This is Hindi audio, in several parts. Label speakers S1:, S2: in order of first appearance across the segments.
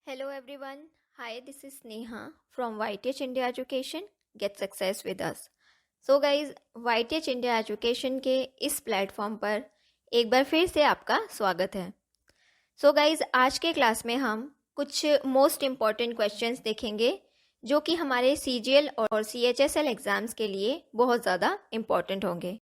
S1: Hello everyone. Hi, this is Neha from YTH India Education. Get success with us. So guys, YTH India Education के इस प्लेटफॉर्म पर एक बार फिर से आपका स्वागत है. So guys, आज के क्लास में हम कुछ मोस्ट इम्पॉर्टेंट क्वेश्चंस देखेंगे जो कि हमारे CGL और CHSL एग्जाम्स के लिए बहुत ज़्यादा इम्पॉर्टेंट होंगे.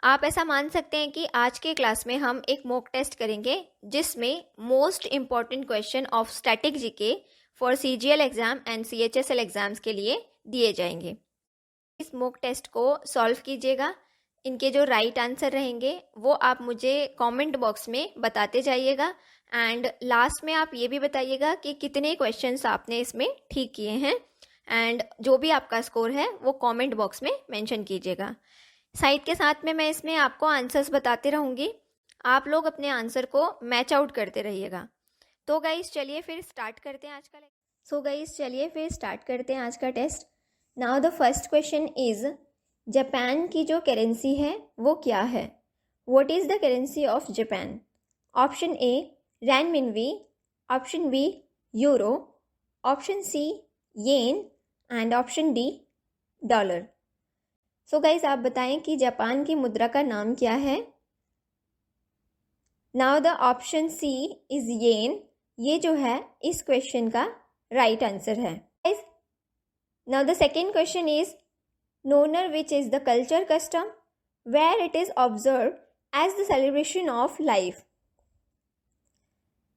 S1: आप ऐसा मान सकते हैं कि आज के क्लास में हम एक मॉक टेस्ट करेंगे जिसमें most important question of static GK for CGL exam and CHSL exams के लिए दिए जाएंगे. इस मॉक टेस्ट को सॉल्व कीजिएगा. इनके जो राइट आंसर रहेंगे वो आप मुझे कमेंट बॉक्स में बताते जाइएगा एंड लास्ट में आप ये भी बताइएगा कि कितने क्वेश्चंस आपने इसमें ठीक किए हैं एंड जो भी आपका स्कोर है वो कमेंट बॉक्स में मेंशन कीजिएगा. साइड के साथ में मैं इसमें आपको आंसर्स बताते रहूँगी. आप लोग अपने आंसर को मैच आउट करते रहिएगा. तो गाइस चलिए फिर स्टार्ट करते हैं आज का test. Now the first question is Japan की जो करेंसी है वो क्या है? What is the currency of Japan? Option A renminbi, option B euro, option C yen and option D dollar. So guys आप बताएं कि जापान की मुद्रा का नाम क्या है? Now the option C is yen. ये जो है इस क्वेश्चन का राइट आंसर है. Now the second question is नोनर which is the culture custom where it is observe as the celebration of life.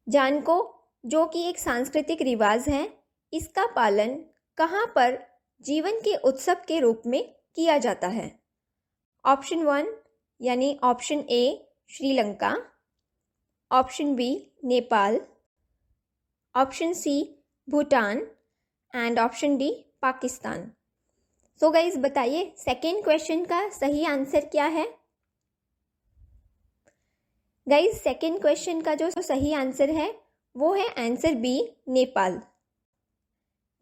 S1: जानको जो कि एक सांस्कृतिक रिवाज है, इसका पालन कहाँ पर जीवन के उत्सव के रूप में किया जाता है? ऑप्शन 1 यानी option A Sri Lanka, option B Nepal, option C Bhutan and option D Pakistan. So guys बताइए सेकेंड क्वेश्चन का सही आंसर क्या है? गाइज सेकेंड क्वेश्चन का जो सही आंसर है वो है answer B Nepal.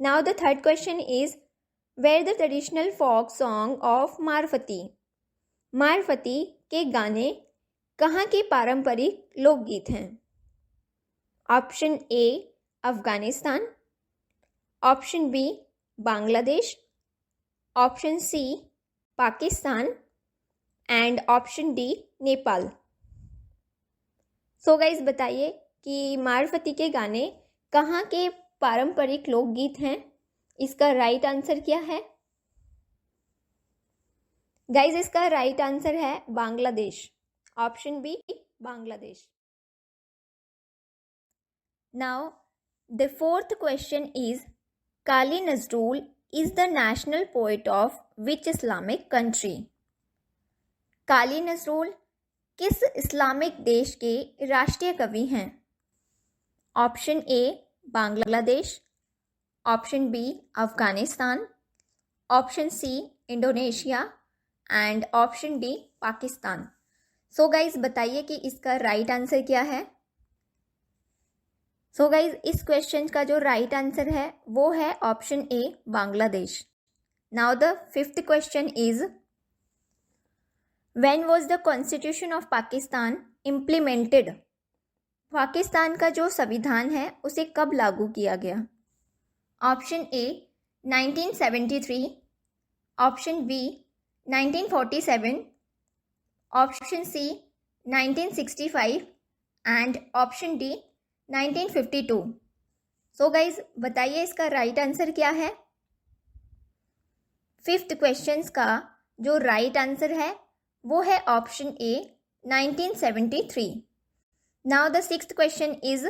S1: Now the third question is where the traditional folk song of Marfati. Marfati के गाने कहाँ के पारंपरिक लोकगीत हैं? Option A Afghanistan, option B Bangladesh, option C Pakistan and option D Nepal. So guys बताइए कि मारफती के गाने कहाँ के पारंपरिक लोकगीत हैं? इसका राइट आंसर क्या है? गाइज इसका राइट आंसर है Bangladesh. Option B Bangladesh. Now the fourth question is Kazi Nazrul is the national poet of which Islamic country. Kazi Nazrul किस इस्लामिक देश के राष्ट्रीय कवि हैं? Option A Bangladesh, option B Afghanistan, option C Indonesia and option D Pakistan. So guys बताइए कि इसका राइट आंसर क्या है? सो गाइज इस क्वेश्चन का जो राइट आंसर है वो है option A Bangladesh. Now the fifth question is when was the constitution of Pakistan implemented. Pakistan का जो संविधान है उसे कब लागू किया गया? Option A 1973, option B 1947, option C 1965 and option D 1952. So guys बताइए इसका राइट आंसर क्या है? फिफ्थ क्वेश्चंस का जो राइट आंसर है वो है option A 1973. Now the sixth question is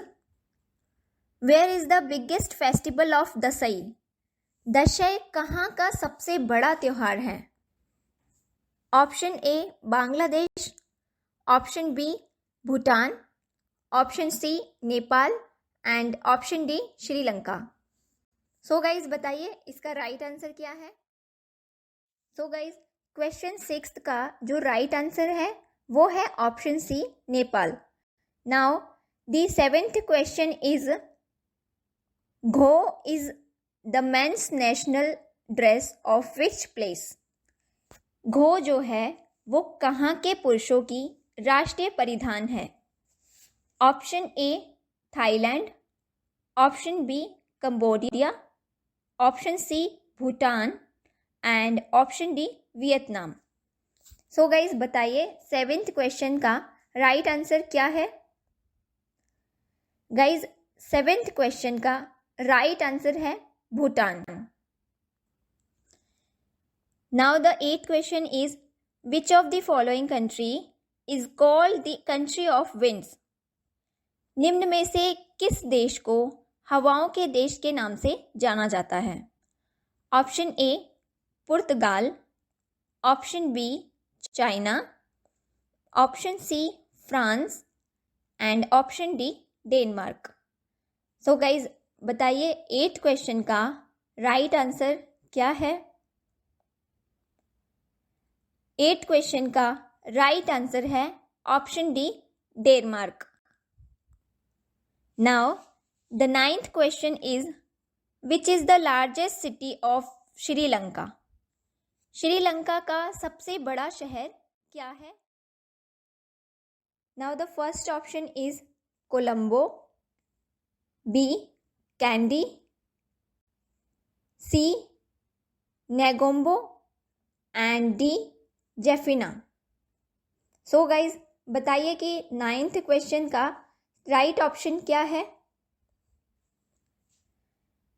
S1: where is the biggest festival of Dashain. Dashain कहाँ का सबसे बड़ा त्योहार है? Option A Bangladesh, option B Bhutan, option C Nepal and option D Sri Lanka. So guys बताइए इसका राइट आंसर क्या है? सो गाइज क्वेश्चन सिक्स्थ का जो राइट आंसर है वो है option C Nepal. Now the seventh question is gho is the men's national dress of which place. Gho जो है वो कहाँ के पुरुषों की राष्ट्रीय परिधान है? Option A Thailand, option B Cambodia, option C Bhutan and option D Vietnam. So guys बताइए 7th क्वेश्चन का राइट आंसर क्या है। गाइज 7th क्वेश्चन का राइट आंसर है Bhutan. Now the 8th question is which of the following country is called the country of winds. निम्न में से किस देश को हवाओं के देश के नाम से जाना जाता है। Option A Portugal, option B China, option C France and option D Denmark. So guys बताइए 8th क्वेश्चन का राइट आंसर क्या है। 8th क्वेश्चन का राइट आंसर है option D Denmark. Now the 9th question is which is the largest city of Sri Lanka. Sri Lanka का सबसे बड़ा शहर क्या है। Now the first option is Colombo, B Kandy, C Negombo and D Jaffna. So guys बताइए कि 9th क्वेश्चन का राइट ऑप्शन क्या है।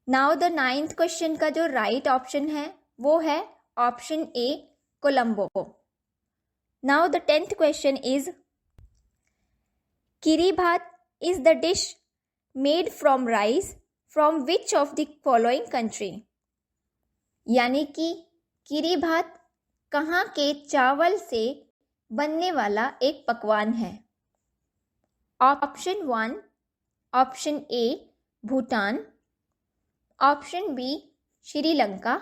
S1: नाउ द 9th क्वेश्चन का जो राइट ऑप्शन है वो है option A Colombo. Now the 10th question is kiribath is the dish made from rice from which of the following country. यानी कि किरीबात कहाँ के चावल से बनने वाला एक पकवान है। Option 1 option A Bhutan, option B Sri Lanka,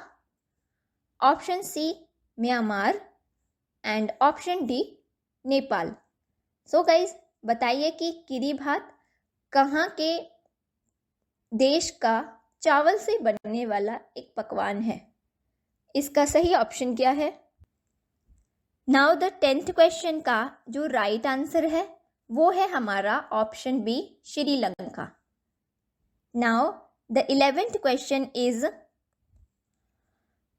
S1: option C Myanmar and option D Nepal. So guys बताइए कि किरीबात कहाँ के देश का चावल से बनने वाला एक पकवान है। इसका सही ऑप्शन क्या है। नाउ द 10th क्वेश्चन का जो राइट आंसर है वो है हमारा option B Sri Lanka. Now the 11th question is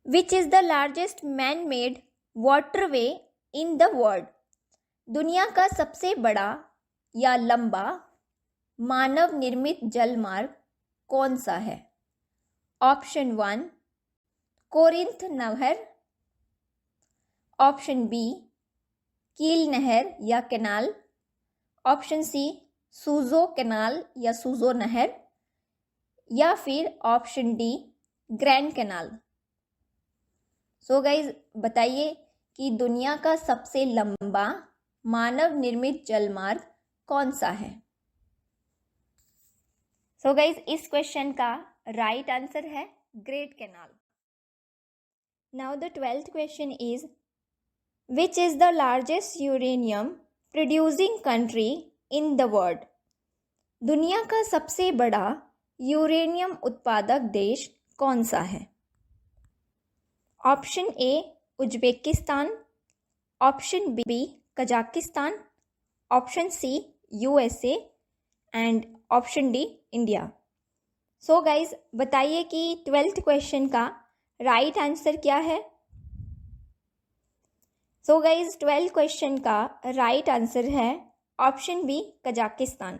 S1: which is the largest man made waterway in the world. दुनिया का सबसे बड़ा या लंबा मानव निर्मित जल मार्ग कौन सा है। ऑप्शन 1 कोरिंथ नहर, ऑप्शन बी कील नहर या कैनाल, ऑप्शन सी सूजो कैनाल या सूजो नहर या फिर ऑप्शन डी ग्रैंड कैनाल। सो गाइज बताइए कि दुनिया का सबसे लंबा मानव निर्मित जलमार्ग कौन सा है। सो गाइज इस क्वेश्चन का राइट आंसर है great canal. Now the 12th question is which is the largest uranium producing country in the world. दुनिया का सबसे बड़ा यूरेनियम उत्पादक देश कौन सा है। Option A Uzbekistan, option B Kazakhstan, option C USA and option D India. So guys बताइए कि 12th क्वेश्चन का राइट आंसर क्या है। सो गाइज 12th क्वेश्चन का राइट आंसर है option B Kazakhstan.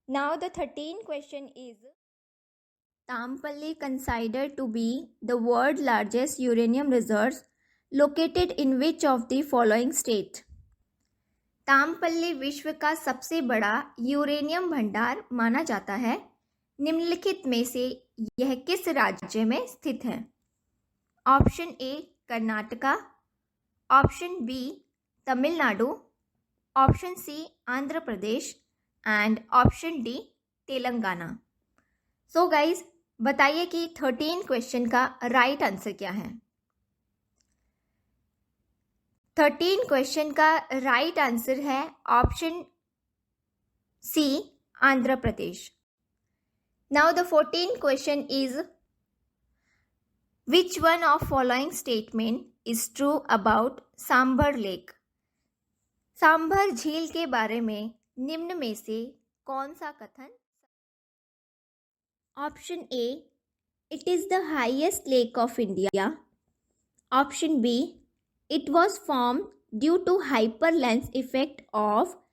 S1: Now the 13th question is तामपल्ली considered to be the world largest uranium reserves located in which of the following state। तामपल्ली विश्व का सबसे बड़ा यूरेनियम भंडार माना जाता है। निम्नलिखित में से यह किस राज्य में स्थित है। Option A Karnataka, option B Tamil Nadu, option C Andhra Pradesh and option D Telangana. So guys बताइए कि 13 क्वेश्चन का राइट आंसर क्या है। 13 क्वेश्चन का राइट आंसर है option C Andhra Pradesh. Now the 14th question is which one of following statement is true about Sambhar lake. Sambhar झील के बारे में निम्न में से कौन सा कथन? Option A, it is the highest lake of India. Option B, it was form due to hyper lens effect of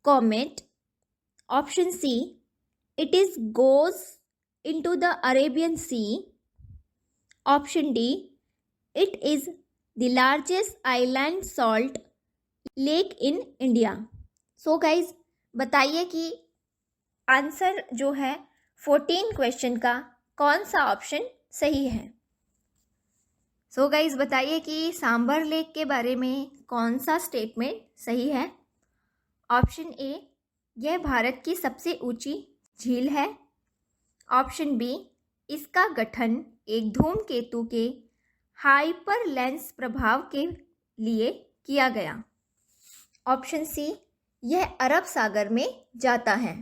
S1: comet. Option C, it is goes into the Arabian Sea. Option D, it is the largest island salt lake in India. So guys, बताइए कि आंसर जो है 14 क्वेश्चन का कौन सा ऑप्शन सही है. सो गाइज बताइए कि सांबर लेक के बारे में कौन सा स्टेटमेंट सही है. ऑप्शन ए, यह भारत की सबसे ऊंची झील है. ऑप्शन बी, इसका गठन एक धूमकेतु के हाइपर लेंस प्रभाव के लिए किया गया. ऑप्शन सी, यह अरब सागर में जाता है.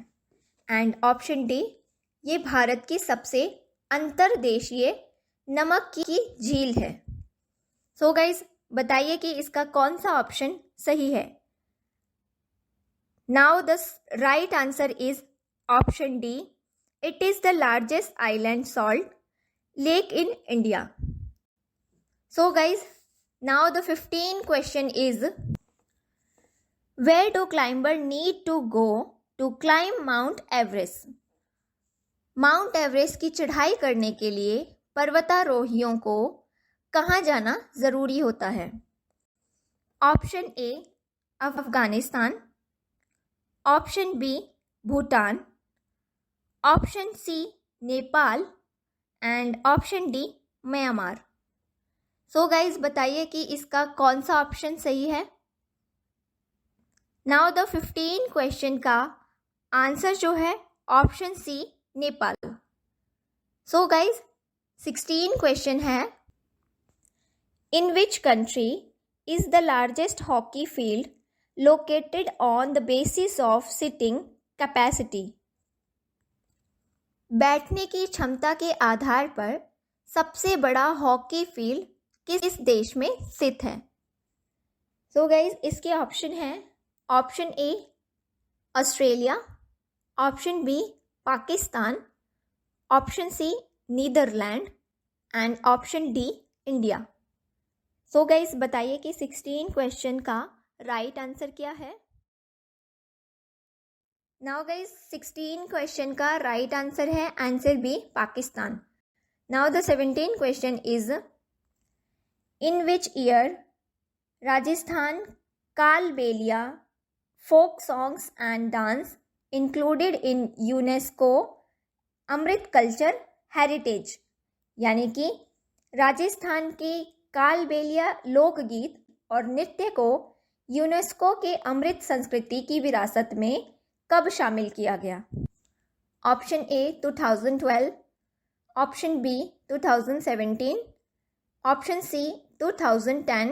S1: एंड ऑप्शन डी, ये भारत की सबसे अंतर्देशीय नमक की झील है. सो गाइज बताइए कि इसका कौन सा ऑप्शन सही है. Now the right answer is option D. It is the largest island salt lake in India. So guys, now the 15th question is, where do climber need to go to climb Mount Everest? Mount Everest की चढ़ाई करने के लिए पर्वतारोहियों को कहाँ जाना ज़रूरी होता है. Option A, Afghanistan. Option B, Bhutan. Option C, Nepal. And option D, Myanmar. So guys बताइए कि इसका कौन सा ऑप्शन सही है. नाउ द 15 क्वेश्चन का आंसर जो है option C, Nepal. So guys 16 question है, in which country is the largest hockey field located on the basis of sitting capacity? बैठने की क्षमता के आधार पर सबसे बड़ा हॉकी फील्ड किस देश में स्थित है. सो गाइज इसके ऑप्शन है, option A Australia. Option B Pakistan. Option C Netherland. And option D India. So guys बताइए कि 16 क्वेश्चन का राइट आंसर क्या है. नाउ गाइज 16 क्वेश्चन का राइट आंसर है answer B, Pakistan. Now the 17 question is, in which year Rajasthan Kalbelia folk songs and dance included in UNESCO अमृत कल्चर हेरिटेज. यानी कि राजस्थान की कालबेलिया लोकगीत और नृत्य को यूनेस्को के अमृत संस्कृति की विरासत में कब शामिल किया गया. Option A 2012. Option B 2017. Option C 2010.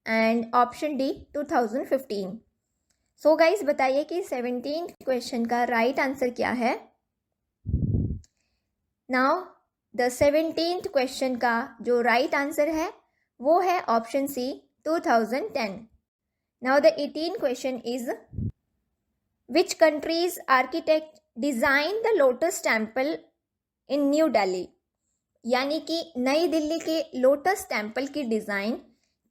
S1: And option D 2015. So guys बताइए कि 17 क्वेश्चन का राइट आंसर क्या है. नाउ द 17th क्वेश्चन का जो राइट आंसर है वो है option C, 2010. Now the 18th question is, which country's architect designed the Lotus Temple in New Delhi? यानी कि नई दिल्ली के लोटस टेम्पल की डिज़ाइन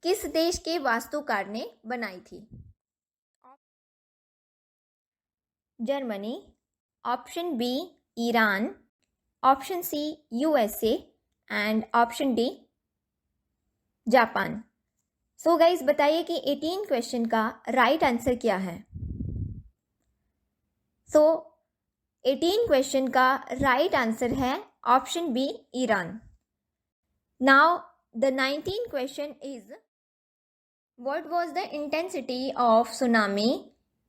S1: किस देश के वास्तुकार ने बनाई थी. Germany. Option B Iran. Option C USA. And option D Japan. So guys बताइए कि 18 क्वेश्चन का राइट आंसर क्या है. सो 18 क्वेश्चन का राइट आंसर है option B Iran. Now the 19th question is, what was the intensity of tsunami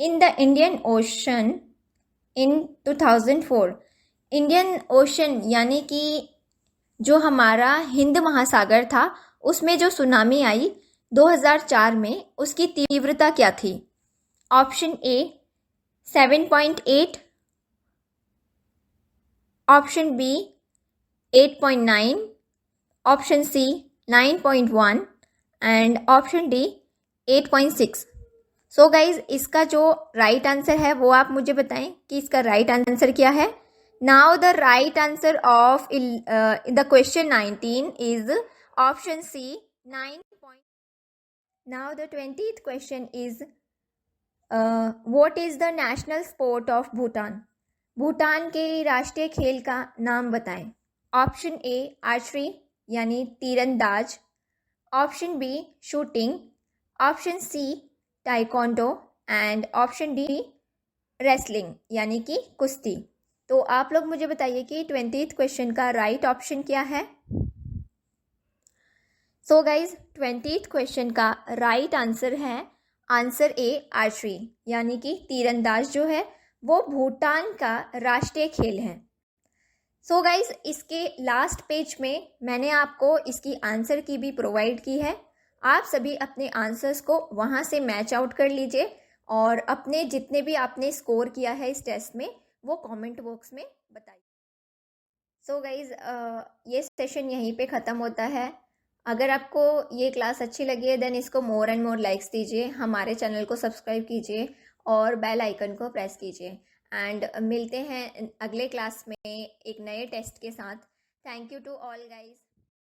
S1: in the Indian Ocean इन 2004? इंडियन ओशन यानी कि जो हमारा हिंद महासागर था उसमें जो सुनामी आई 2004 में, उसकी तीव्रता क्या थी. Option A 7.8. Option B 8.9. Option C 9.1. And option D 8.6. So guys इसका जो राइट आंसर है वो आप मुझे बताएं कि इसका राइट आंसर क्या है. Now the right answer of the question 19 is option C 9 point. Now the 20th question is what is the national sport of Bhutan. Bhutan के राष्ट्रीय खेल का नाम बताएं. ऑप्शन ए आर्चरी यानी तीरंदाज, option B shooting, option C taekwondo and option D wrestling यानी कि कुश्ती. तो आप लोग मुझे बताइए कि 20th क्वेश्चन का राइट ऑप्शन क्या है. सो गाइज 20th क्वेश्चन का राइट आंसर है आंसर ए आर्चरी यानी कि तीरंदाज जो है वो भूटान का राष्ट्रीय खेल है. सो गाइज इसके लास्ट पेज में मैंने आपको इसकी आंसर की भी प्रोवाइड की है. आप सभी अपने आंसर्स को वहाँ से मैच आउट कर लीजिए और अपने जितने भी आपने स्कोर किया है इस टेस्ट में वो कमेंट बॉक्स में बताइए. सो गाइज ये सेशन यहीं पे ख़त्म होता है. अगर आपको ये क्लास अच्छी लगी है देन इसको मोर एंड मोर लाइक्स दीजिए, हमारे चैनल को सब्सक्राइब कीजिए और बेल आइकन को प्रेस कीजिए. एंड मिलते हैं अगले क्लास में एक नए टेस्ट के साथ. Thank you to all guys.